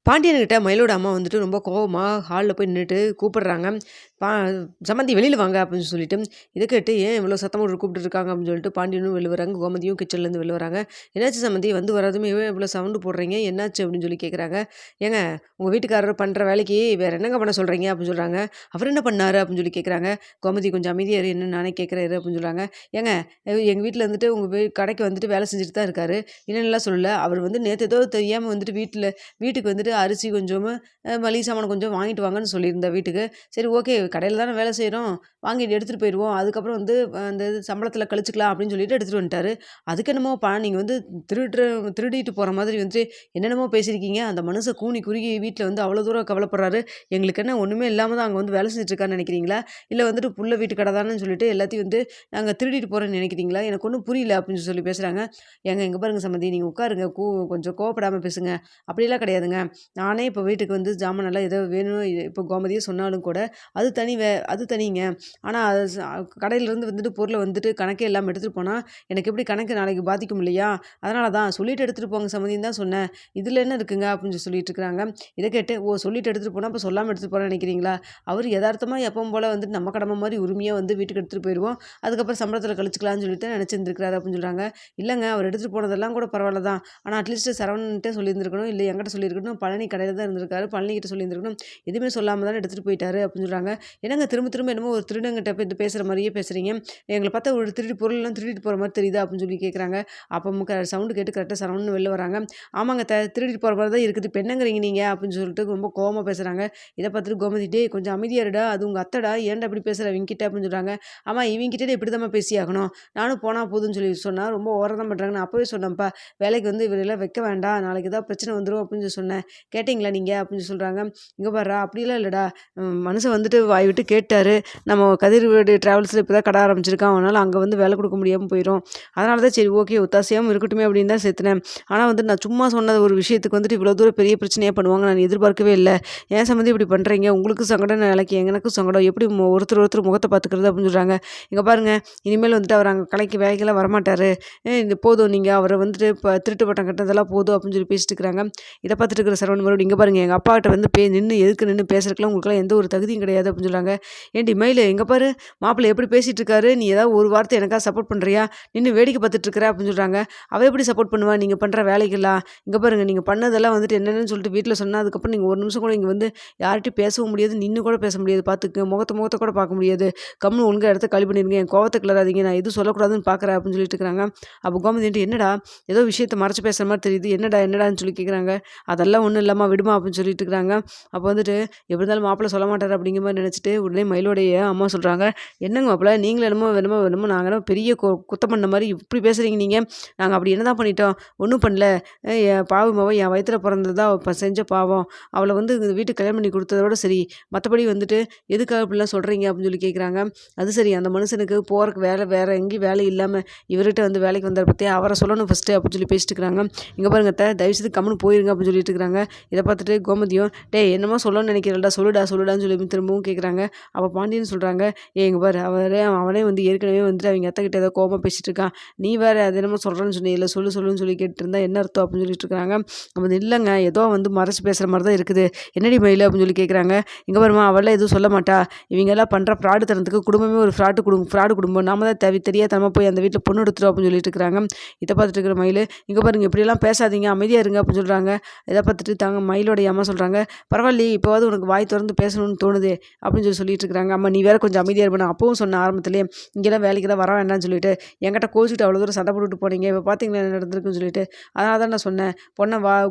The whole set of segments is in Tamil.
பாண்டியன்கிட்ட மயிலோட அம்மா வந்துட்டு ரொம்ப கோவமா ஹால்ல போய் நின்னுட்டு கூப்பிடுறாங்க. பா "சம்மந்தி வெளியில வாங்க" அப்படின்னு சொல்லிட்டு. இத கேட்டு "ஏன் இவ்வளோ சத்தம் போட்டு கூப்பிட்டுட்டு இருக்காங்க?" அப்படின்னு சொல்லிட்டு பாண்டியனும் வெளில வராங்க. கோமதியும் கிச்சன்லேருந்து வெளில வராங்க. "என்னாச்சு சம்மந்தி? வந்து வராதுமே ஏன் இவ்வளோ சவுண்டு போடுறீங்க? என்னாச்சு?" அப்படின்னு சொல்லி கேட்குறாங்க. "ஏங்க உங்க வீட்டுக்காரர் பண்ற வேலைக்கு வேற என்னங்க பண்ண சொல்றீங்க?" அப்படின்னு சொல்றாங்க. "அவர் என்ன பண்ணாரு?" அப்படின்னு சொல்லி கேட்குறாங்க. கோமதி "கொஞ்சம் அமைதியா இரு. என்னன்னு நானே கேட்குறேன் இரு" அப்படின்னு சொல்றாங்க. "ஏங்க எங்க வீட்ல வந்துட்டு உங்க கடைக்கு வந்துட்டு வேலை செஞ்சுட்டு தான் இருக்காரு. இல்லன்னுலாம் சொல்லல. அவர் வந்து நேத்து ஏதோ தெரியாம வந்துட்டு வீட்டுக்கு வந்துட்டு அரிசி கொஞ்சமும், மளிகை சாமான் கொஞ்சம் வாங்கிட்டு வாங்கன்னு சொல்லியிருந்தேன் வீட்டுக்கு. சரி ஓகே கடையில தானே வேலை செய்றோம். வாங்கிட்டு எடுத்துட்டு போயிருவோம். அதுக்கப்புறம் வந்து அந்த இது சம்பளத்தில கழிச்சுக்கலாம் அப்படின்னு சொல்லிட்டு எடுத்துட்டு வந்துட்டாரு. அதுக்கு என்னமோப்பா நீங்க வந்து திருடுற திருடிட்டு போற மாதிரி வந்துட்டு என்னென்னமோ பேசியிருக்கீங்க. அந்த மனுஷன் கூனி குறுகி வீட்ல வந்து அவ்வளோ தூரம் கவலைப்படுறாரு. எங்களுக்கு என்ன ஒண்ணுமே இல்லாம தான் அங்க வந்து வேலை செஞ்சுட்டு இருக்காருன்னு நெனைக்கிறீங்களா? இல்ல வந்துட்டு புள்ள வீட்டு கடை தானேன்னு சொல்லிட்டு எல்லாத்தையும் வந்து நாங்க திருடிட்டு போறோம்ன்னு நெனைக்கிறீங்களா? எனக்கு ஒண்ணும் புரியல அப்படின்னு சொல்லி பேசுறாங்க. ஏங்க இங்க பாருங்க சம்மந்தி நீங்க உட்காருங்க. கொஞ்சம் கோவப்படாம பேசுங்க. அப்படிலாம் கிடையாதுங்க. நானே இப்போ வீட்டுக்கு வந்து ஜாமானெல்லாம் ஏதோ வேணும் இப்போ கோமதியே சொன்னாலும் கூட, அது தனிங்க. ஆனா அது கடையிலேருந்து வந்துட்டு பொருள வந்துட்டு கணக்கே இல்லாம எடுத்துட்டு போனா, எனக்கு எப்படி கணக்கு நாளைக்கு பாதிக்கும் இல்லையா? அதனால தான் சொல்லிட்டு எடுத்துட்டு போங்க சம்மந்தின்னு தான் சொன்னேன். இதில என்ன இருக்குங்க? அப்படின்னு சொல்லிட்டு இருக்கிறாங்க. இத கேட்டு, ஓ! சொல்லிட்டு எடுத்துட்டு போனா, அப்ப சொல்லாம எடுத்துட்டு போறேன்னு நினைக்கிறீங்களா? அவரு எதார்த்தமா எப்பவும் போல வந்துட்டு நம்ம கடமை மாரி உரிமையா வந்து வீட்டுக்கு எடுத்துட்டு போயிருவோம். அதுக்கப்புறம் சம்பளத்தில கழிச்சுக்கலாம்னு சொல்லிட்டு நினைச்சிருந்திருக்கிறாரு அப்படின்னு சொல்றாங்க. இல்லங்க அவர் எடுத்துட்டு போனதெல்லாம் கூட பரவாயில்ல தான். ஆனா அட்லீஸ்ட் சரவணன்ட்ட சொல்லியிருந்திருக்கணும். இல்ல என்கிட்ட சொல்லியிருக்கணும். பழனி கடையில தான் இருந்திருக்காரு. பழனிகிட்ட சொல்லியிருந்திருக்கணும். எதுவுமே சொல்லாம தானே எடுத்துட்டு போயிட்டாரு அப்படின்னு சொல்றாங்க. என்னங்க திரும்ப திரும்ப என்னமோ ஒரு திருடங்கிட்ட போய் பேசுற மாரியே பேசுறீங்க. எங்கள பார்த்தா ஒரு பொருள்லாம் திருடிட்டு போற மாரி தெரியுதா? அப்படின்னு சொல்லி கேட்குறாங்க. அப்ப சவுண்ட் கேட்டு கரெக்ட்டா சரவணன்னு வெளில வராங்க. ஆமாங்க திருடிட்டு போற மாரி தான் இருக்குது. இப்ப என்னங்கிறீங்க நீங்க? அப்படின்னு சொல்லிட்டு ரொம்ப கோவமா பேசுறாங்க. இத பார்த்துட்டு கோமதி டேய் கொஞ்சம் அமைதியா இருடா. அது உங்க அத்தடா. ஏன்டா இப்படி பேசுற இவங்கிட்ட? அப்படின்னு சொல்றாங்க. ஆமா இவங்கிட்ட இப்படிதாம்மா பேசியாகணும். நானும் போனா போதுன்னு சொல்லி சொன்னா ரொம்ப ஓவரா தான் பண்றாங்க. நான் அப்பவே சொன்னேன்ப்பா. வேலைக்கு வந்து இவரெல்லாம் வைக்க வேண்டாம். நாளைக்கு ஏதாவது பிரச்சனை வந்துரும் அப்படின்னு சொல்லி சொன்னேன். கேட்டீங்களா நீங்க? அப்படின்னு சொல்லி சொல்றாங்க. இங்க பார்றா அப்படிலாம் இல்லடா. மனுஷன் வந்துட்டு வாய் விட்டு கேட்டாரு. நம்ம கதிர்வேடு டிராவல்ஸ்ல இப்ப தான் கடை ஆரம்பிச்சிருக்கான். அவனால அங்க வந்து வேலை குடுக்க முடியாம போயிரும். அதனால தான் சரி ஓகே ஒத்தாசையாவும் இருக்கட்டுமே அப்படின்னு தான் சேர்த்துனேன். ஆனா வந்து நான் சும்மா சொன்ன ஒரு விஷயத்துக்கு வந்துட்டு இவ்வளோ தூரம் பெரிய பிரச்சனையா பண்ணுவாங்க நான் எதிர்பார்க்கவே இல்ல. ஏன் சம்மந்தி இப்படி பண்றீங்க? உங்களுக்கும் சங்கடம் நாளைக்கு எனக்கும் சங்கடம். எப்படி ஒருத்தர் முகத்த பார்த்துக்கிறது அப்படின்னு சொல்றாங்க. இங்க பாருங்க இனிமேல் வந்துட்டு அவர் அங்க கடைக்கு வேலைக்கெல்லாம் வரமாட்டாரு. இது போதும் நீங்க அவர வந்துட்டு திருட்டு பட்டம் கட்டினதெல்லாம் போதும் அப்படின்னு சொல்லி பேசிட்டு இருக்கிறாங்க. இத பார்த்துட்டு இருக்கிற சரவணன் மறுபடியும் இங்க பாருங்க எங்க அப்பாகிட்ட வந்து எதுக்கு நின்னு பேசுறதுக்குலாம் உங்களுக்கெல்லாம் எந்த ஒரு தகுதியும் கிடையாது அப்படின்னு சொல்றாங்க. ஏன்டி மயிலு இங்க பாரு மாப்பிள்ளை எப்படி பேசிட்டு இருக்காரு. நீ ஏதாவது ஒரு வார்த்தை எனக்கா சப்போர்ட் பண்றியா? நின்னு வேடிக்கை பார்த்துட்டு இருக்கிற அப்படின்னு சொல்றாங்க. அவ எப்படி சப்போர்ட் பண்ணுவா? நீங்க பண்ற வேலைக்கெல்லாம். இங்க பாருங்க நீங்க பண்ணதெல்லாம் வந்துட்டு என்னென்னன்னு சொல்லிட்டு வீட்ல சொன்னா, அதுக்கப்புறம் நீங்க ஒரு நிமிஷம் கூட இங்க வந்து யார்ட்டயும் பேசவும் முடியாது. நின்னு கூட பேச முடியாது. பார்த்துக்கங்க. முகத்த கூட பார்க்க முடியாது. கம்முனு ஒழுங்கா இடத்த காலி பண்ணிருங்க. என் கோவத்த கிளறாதீங்க. நான் எதுவும் சொல்லக்கூடாதுன்னு பார்க்குறேன் அப்படின்னு சொல்லிட்டு இருக்கிறாங்க. அப்போ கோமதி வந்துட்டு என்னடா ஏதோ விஷயத்த மறைச்சு பேசுற மாரி தெரியுது. என்னடான்னு சொல்லி கேட்குறாங்க. அதெல்லாம் ஒண்ணும் இல்லம்மா விடுமா அப்படின்னு சொல்லிட்டு இருக்கிறாங்க. அப்போ வந்துட்டு எப்படி இருந்தாலும் மாப்பிள்ளை சொல்ல மாட்டாரு அப்படிங்கிற மாரி நினைச்சுட்டு உடனே மயிலோடைய அம்மா சொல்றாங்க. என்னங்க மாப்பிள நீங்களும் என்னமோ நாங்க என்னமோ பெரிய குத்தம் பண்ண மாரி இப்படி பேசுறீங்க நீங்க. நாங்க அப்படி என்னதான் பண்ணிட்டோம்? ஒண்ணும் பண்ணல. என் பாவி மவ என் வயித்துல பிறந்ததா செஞ்ச பாவம். அவள வந்து இந்த வீட்டுக்கு கல்யாணம் பண்ணி குடுத்ததோட சரி. மத்தபடி வந்துட்டு எதுக்காக இப்படிலாம் சொல்றீங்க? அப்படின்னு சொல்லி கேட்குறாங்க. அது சரி அந்த மனுஷனுக்கு போறக்கு வேற எங்கேயும் வேலை இல்லாம இவர்கிட்ட வந்து வேலைக்கு வந்தாரு பார்த்தியா? அவர சொல்லணும் ஃபர்ஸ்ட்டு அப்படின்னு சொல்லி பேசிட்டு இருக்கிறாங்க. இங்க பாருங்க தயவு செய்து கம்முனு போயிருங்க அப்படின்னு சொல்லிட்டு இருக்கிறாங்க. இத பார்த்துட்டு கோமதியும் டேய் என்னமோ சொல்லணும்னு நினைக்கிறேன்டா சொல்லுடான்னு சொல்லி திரும்பவும் கேட்குறாங்க. அப்ப பாண்டியன் சொல்றாங்க. இங்க பாரு அவனே வந்து ஏற்கனவே வந்துட்டு அவங்க அத்தைக்கிட்ட ஏதோ கோவமா பேசிட்டு இருக்கான். நீ வேற அது என்னமோ சொல்றேன்னு சொன்னீல்ல சொல்லுன்னு சொல்லி கேட்டுட்டு இருந்தா என்ன அர்த்தம் அப்படின்னு சொல்லிட்டு இருக்காங்க. அப்ப இல்லங்க ஏதோ வந்து மறைச்சு பேசுற மாரி தான் இருக்குது. என்னடி மயிலு அப்படின்னு சொல்லி கேட்குறாங்க. இங்க பாரும்மா அவள்லாம் எதுவும் சொல்ல மாட்டா. இவங்க எல்லாம் பண்ற ஃப்ராடு தனத்துக்கு குடும்பமே ஒரு ஃப்ராடு குடும்பம். நாம தான் தெரியாதனமா போய் அந்த வீட்ல பொண்ணு எடுத்துட்டோம் அப்படின்னு சொல்லிட்டு இருக்கிறாங்க. இத பார்த்துட்டு இருக்கிற மயிலு இங்க பாருங்க இப்படியெல்லாம் பேசாதீங்க அமைதியா இருங்க அப்படின்னு சொல்றாங்க. இத பார்த்துட்டு மயிலோடைய அம்மா சொல்றாங்க. பரவாயில்லையே இப்போவாது உனக்கு வாய் திறந்து பேசணும்னு தோணுதே அப்படின்னு சொல்லிட்டு இருக்காங்க. அம்மா நீ வேற கொஞ்சம் அமைதியா இருப்பேன் நான் அப்பவும் சொன்னேன் ஆரம்பத்திலேயே இங்கெல்லாம் வேலைக்கெல்லாம் வர வேண்டாம்னு சொல்லிட்டு என்கிட்ட கோச்சிட்டு அவ்வளோ தூரம் சண்டை போட்டுட்டு போனீங்க. இப்போ பார்த்தீங்களா என்ன நடந்திருக்குன்னு சொல்லிட்டு. அதனால தான் நான் சொன்னேன். பொண்ண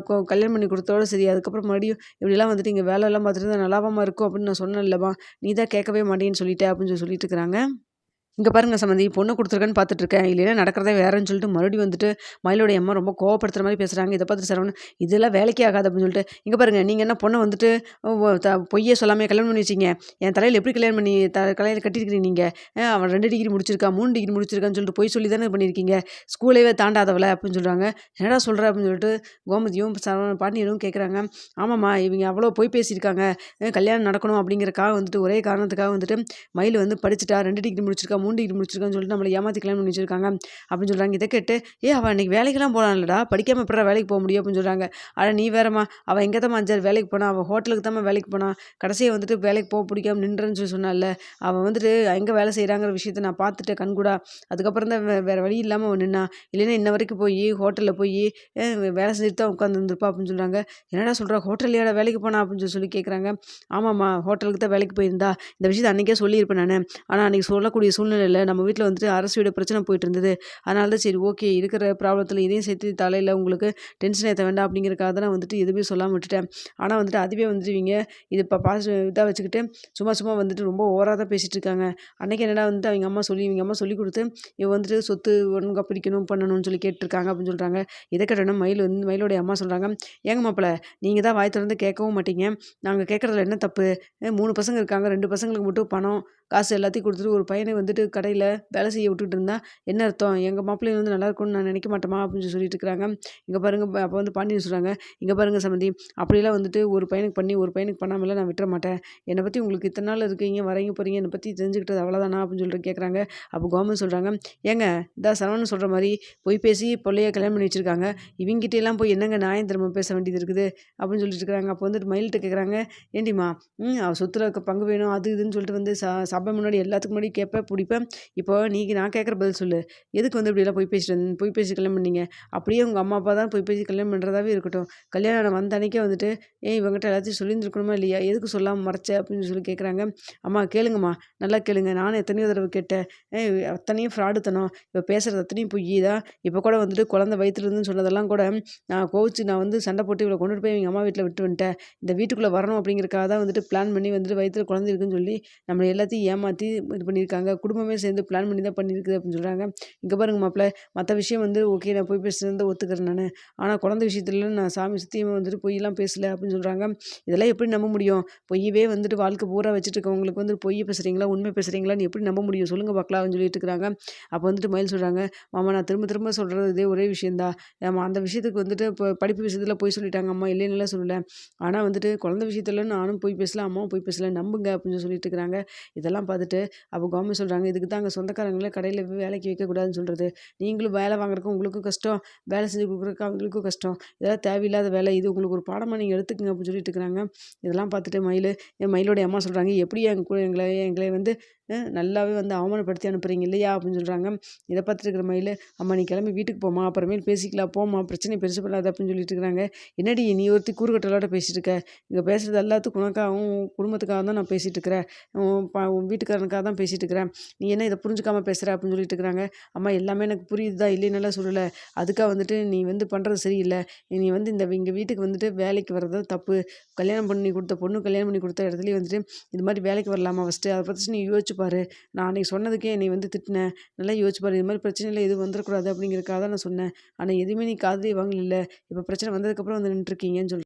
கல்யாணம் பண்ணி குடுத்ததோட சரி. அதுக்கப்புறம் மறுபடியும் இப்படிலாம் வந்துட்டு இங்க வேலைலாம் பார்த்துட்டு இருந்தா நல்லாவாம்மா இருக்கும் அப்படின்னு நான் சொன்னேன் இல்லம்மா. நீ தான் கேட்கவே மாட்டேன்னு சொல்லிட்ட அப்படின்னு சொல்லிட்டு இருக்கிறாங்க. இங்க பாருங்க சம்மந்தி, பொண்ணு குடுத்துருக்கேன்னு பார்த்துட்டு இருக்கேன். இல்லைன்னா நடக்கிறதே வேறன்னு சொல்லிட்டு மறுபடியும் வந்துட்டு மயிலோடைய அம்மா ரொம்ப கோவப்படுத்துற மாரி பேசுறாங்க. இத பார்த்துட்டு சரவணன், இதெல்லாம் வேலைக்கே ஆகாது அப்படின்னு சொல்லிட்டு, இங்க பாருங்க நீங்க என்ன பொண்ண வந்துட்டு பொய்யே சொல்லாமயே கல்யாணம் பண்ணி வச்சீங்க. என் தலையில எப்படி கல்யாணம் பண்ணி தலையில கட்டியிருக்கிறீங்க நீங்க? அவன் 2 டிகிரி முடிச்சிருக்கான், 3 டிகிரி முடிச்சிருக்கான்னு சொல்லிட்டு பொய் சொல்லி தானே பண்ணியிருக்கீங்க. ஸ்கூலவே தாண்டாதவள அப்படின்னு சொல்றாங்க. என்னடா சொல்ற அப்படின்னு சொல்லிட்டு கோமதியும் பாண்டியனும் கேட்குறாங்க. ஆமாம்மா இவங்க அவ்வளோ பொய் பேசியிருக்காங்க. கல்யாணம் நடக்கணும் அப்படிங்கிறக்காக வந்துட்டு ஒரே காரணத்துக்காக வந்துட்டு மயில் வந்து படிச்சுட்டா 2 டிகிரி முடிச்சிருக்கா, 3 நோண்டிட்டு முடிச்சிருக்கான்னு சொல்லிட்டு நம்மள ஏமாத்தி கல்யாணம் பண்ணி வச்சிருக்காங்க அப்படின்னு சொல்கிறாங்க. இதை கேட்டு அவள் அன்றைக்கி வேலைக்கெல்லாம் போனான்லடா, படிக்காமல் எப்படிடா வேலைக்கு போக முடியும் அப்படின்னு சொல்கிறாங்க. ஆனால் நீ வேறம்மா, அவள் எங்கே தான் 5 வேலைக்கு போனா, அவள் ஹோட்டலுக்கு தான் வேலைக்கு போனா, கடைசியாக வந்துட்டு வேலைக்கு போக பிடிக்காம நின்றேன்னு சொல்லி சொன்னால, அவள் வந்துட்டு எங்கே வேலை செய்கிறாங்கிற விஷயத்த நான் பார்த்துட்டேன் கண்கூடா. அதுக்கப்புறம் தான் வேறு வழி இல்லாமல் அவள் நின்னா, இல்லைன்னா இன்ன வரைக்கும் போய் ஹோட்டலில் போய் வேலை செஞ்சுட்டு தான் உட்காந்துருந்துருப்பா அப்படின்னு சொல்கிறாங்க. என்னடா சொல்கிறா, ஹோட்டல்லையாடா வேலைக்கு போனா அப்படின்னு சொல்லி கேட்குறாங்க. ஆமாம்மா, ஹோட்டலுக்கு தான் வேலைக்கு போயிருந்தா. இந்த விஷயத்தை அன்றைக்கே சொல்லியிருப்பேன் நான். ஆனால் அன்றைக்கி சொல்லக்கூடிய சூழ்நிலையில் நம்ம வீட்டில் வந்துட்டு அரசியோட பிரச்சனை போயிட்டு இருந்தது. அதனால தான் சரி ஓகே, இருக்கிற ப்ராப்ளத்தில் இதையும் சேர்த்து தலையில் உங்களுக்கு டென்ஷன் ஏற்ற வேண்டாம் அப்படிங்கிறக்காக தான் நான் வந்துட்டு எதுவுமே சொல்லாமல் விட்டுட்டேன். ஆனால் வந்துட்டு அதுவே வந்துட்டு இவங்க இது இப்போ இதாக வச்சுக்கிட்டு சும்மா சும்மா வந்துட்டு ரொம்ப ஓவராக தான் பேசிகிட்டு இருக்காங்க. அன்றைக்கி என்னடா வந்துட்டு இவங்க அம்மா சொல்லி கொடுத்து இவ வந்துட்டு சொத்து ஒழுங்கா பிரிக்கணும் பண்ணணும்னு சொல்லி கேட்டிருக்காங்க அப்படின்னு சொல்கிறாங்க. இதை கேட்டோன்னா மயிலோடைய அம்மா சொல்கிறாங்க, ஏங்க மாப்பிள்ள, நீங்கள் தான் வாய் திறந்து கேட்கவும் மாட்டீங்க, நாங்கள் கேட்குறதுல என்ன தப்பு? 3 பசங்க இருக்காங்க, 2 பசங்களுக்கு மட்டும் பணம் காசு எல்லாத்தையும் கொடுத்துட்டு ஒரு பையனை வந்துட்டு கடையில் வேலை செய்ய விட்டுட்டு இருந்தா என்ன அர்த்தம்? எங்கள் மாப்பிள்ளை வந்து நல்லா இருக்கும்னு நான் நினைக்க மாட்டோமா அப்படின்னு சொல்லிட்டு இருக்கிறாங்க. இங்கே பாருங்க, அப்போ வந்து பாண்டியன் சொல்கிறாங்க, இங்கே பாருங்க சம்மந்தி, அப்படிலாம் வந்துட்டு ஒரு பையனுக்கு பண்ணி ஒரு பையனுக்கு பண்ணாமலாம் நான் விட்டுற மாட்டேன். என்னை பற்றி உங்களுக்கு இத்தனை நாள் இருக்கீங்க, வரீங்க போகிறீங்க, என்னை பற்றி தெரிஞ்சுக்கிட்டது அவ்வளோதானா அப்படின்னு சொல்லிட்டு கேட்குறாங்க. அப்போ கவர்மெண்ட் சொல்கிறாங்க, ஏங்க இதா சரவணன் சொல்கிற மாதிரி போய் பேசி பிள்ளைய கல்யாணம் பண்ணி வச்சுருக்காங்க, இவங்ககிட்டலாம் போய் என்னங்க நியாயம் திறமை பேச வேண்டியது இருக்குது அப்படின்னு சொல்லிட்டு இருக்கிறாங்க. அப்போ வந்துட்டு மயில்கிட்ட கேட்குறாங்க, ஏண்டிம்மா, அவள் சொத்துல இருக்க பங்கு வேணும் அது இதுன்னு சொல்லிட்டு வந்து சபை முன்னாடி எல்லாத்துக்கு முன்னாடி கேட்பேன் பிடிப்பேன். இப்போ நான் கேட்குற பதில் சொல்லு, எதுக்கு வந்து இப்படியெல்லாம் போய் பேசி கல்யாணம் பண்ணீங்க? அப்படியே உங்கள் அம்மா அப்பா தான் போய் பேசி கல்யாணம் பண்ணுறதாவே இருக்கட்டும், கல்யாணம் வந்த அன்னைக்கே வந்துட்டு இவங்ககிட்ட எல்லாத்தையும் சொல்லியிருந்துருக்கணுமா இல்லையா, எதுக்கு சொல்லாமல் மறைச்ச அப்படின்னு சொல்லி கேட்குறாங்க. அம்மா கேளுங்கம்மா, நல்லா கேளுங்க, நானும் எத்தனையோ தடவை கேட்டேன், அத்தனையும் ஃப்ராடுத்தனம், இப்போ பேசுகிறது அத்தனையும் பொய் தான். இப்போ கூட வந்துட்டு குழந்தை வயிற்றுலேருந்துன்னு சொன்னதெல்லாம் கூட நான் கோவிச்சு நான் வந்து சண்டை போட்டு இவ்வளோ கொண்டுட்டு போய் எங்கள் அம்மா வீட்டில் விட்டு வந்துட்டேன், இந்த வீட்டுக்குள்ளே வரணும் அப்படிங்கிறக்காக தான் வந்துட்டு பிளான் பண்ணி வந்துட்டு வயிற்றுல குழந்தை இருக்குன்னு சொல்லி நம்மளை எல்லாத்தையும் ஏமாற்றி இது பண்ணியிருக்காங்க, குடும்பமே சேர்ந்து பிளான் பண்ணி தான் பண்ணியிருக்குது அப்படின்னு சொல்கிறாங்க. இங்கே பாருங்க மாப்பிள்ள, மற்ற விஷயம் வந்து ஓகே, நான் போய் பேசுகிறத ஒத்துக்கிறேன் நான், ஆனால் குழந்தை விஷயத்துல நான் சாமி சத்தியமாக வந்துட்டு பொய்யெல்லாம் பேசலை அப்படின்னு சொல்கிறாங்க. இதெல்லாம் எப்படி நம்ப முடியும்? பொய்யவே வந்துட்டு வாழ்க்கை பூரா வச்சுட்டு இருக்கவங்களுக்கு வந்து பொய் பேசுகிறீங்களா உண்மை பேசுகிறீங்களான்னு எப்படி நம்ப முடியும் சொல்லுங்கள் பார்க்கலாம் அப்படின்னு சொல்லிட்டு இருக்கிறாங்க. அப்போ வந்துட்டு மயில் சொல்கிறாங்க, மாமா நான் திரும்ப திரும்ப சொல்கிறது இதே ஒரே விஷயந்தான், அந்த விஷயத்துக்கு வந்துட்டு இப்போ படிப்பு விஷயத்தில் போய் சொல்லிட்டாங்க அம்மா, இல்லைன்னுலாம் சொல்லலை, ஆனால் வந்துட்டு குழந்தை விஷயத்துல நானும் போய் பேசல, அம்மாவும் போய் பேசல, நம்புங்க அப்படின்னு சொல்லிட்டு இருக்கிறாங்க. இதெல்லாம் பார்த்துட்டு அப்போ கவர்மெண்ட் சொல்கிறாங்க, இதுக்கு தான் அங்கே சொந்தக்காரங்களே கடையில் வேலைக்கு வைக்கக்கூடாதுன்னு சொல்கிறது, நீங்களும் வேலை வாங்குறதுக்கு உங்களுக்கும் கஷ்டம், வேலை செஞ்சு கொடுக்குறதுக்கு அவங்களுக்கும் கஷ்டம், இதெல்லாம் தேவையில்லாத வேலை, இது உங்களுக்கு ஒரு பாடமாக நீங்கள் எடுத்துக்கங்க அப்படின்னு சொல்லிட்டு இருக்கிறாங்க. இதெல்லாம் பார்த்துட்டு மயிலோடைய அம்மா சொல்கிறாங்க, எப்படி எங்களை எங்களை வந்து நல்லாவே வந்து அவமானப்படுத்தி அனுப்புறீங்க இல்லையா அப்படின்னு சொல்கிறாங்க. இதை பார்த்துட்டு இருக்கிற மயில், அம்மா நீ கிளம்பி வீட்டுக்கு போமா, அப்புறமேல் பேசிக்கலாம் போமா, பிரச்சனை பெருசு பண்ணாத அப்படின்னு சொல்லிட்டு இருக்கிறாங்க. என்னடி நீ ஒருத்தி கூறுகட்டலோட பேசிட்டு இருக்க, இங்கே பேசுகிறது எல்லாத்துக்கும் உனக்காகவும் குடும்பத்துக்காக தான் நான் பேசிகிட்டு இருக்கிறேன், உன் வீட்டுக்காரனுக்காக தான் பேசிகிட்டு இருக்கிறேன், நீ என்ன இதை புரிஞ்சுக்காமல் பேசுகிற அப்படின்னு சொல்லிட்டு இருக்கிறாங்க. அம்மா எல்லாமே எனக்கு புரியுது தான், இல்லைன்னாலாம் சொல்லலை, அதுக்காக வந்துட்டு நீ வந்து பண்ணுறது சரியில்லை, நீ வந்து எங்கள் வீட்டுக்கு வந்துட்டு வேலைக்கு வர்றது தப்பு, கல்யாணம் பண்ணி கொடுத்த பொண்ணு கல்யாணம் பண்ணி கொடுத்த இடத்துலையும் வந்துட்டு இது மாதிரி வேலைக்கு வரலாமா ஃபஸ்ட்டு, அதை பற்றி நீ யோசிச்சு பாரு, நான் அன்றைக்கி சொன்னதுக்கே நீ வந்து திட்டினேன், நல்லா யோசிச்சு பாரு, இது மாதிரி பிரச்சனையில் எதுவும் வந்துடக்கூடாது அப்படிங்கிறதுக்காக தான் நான் சொன்னேன், ஆனால் எதுவுமே நீ காதுலேயே வாங்கல, இப்போ பிரச்சனை வந்ததுக்கப்புறம் வந்து நின்றுருக்கீங்கன்னு சொல்லி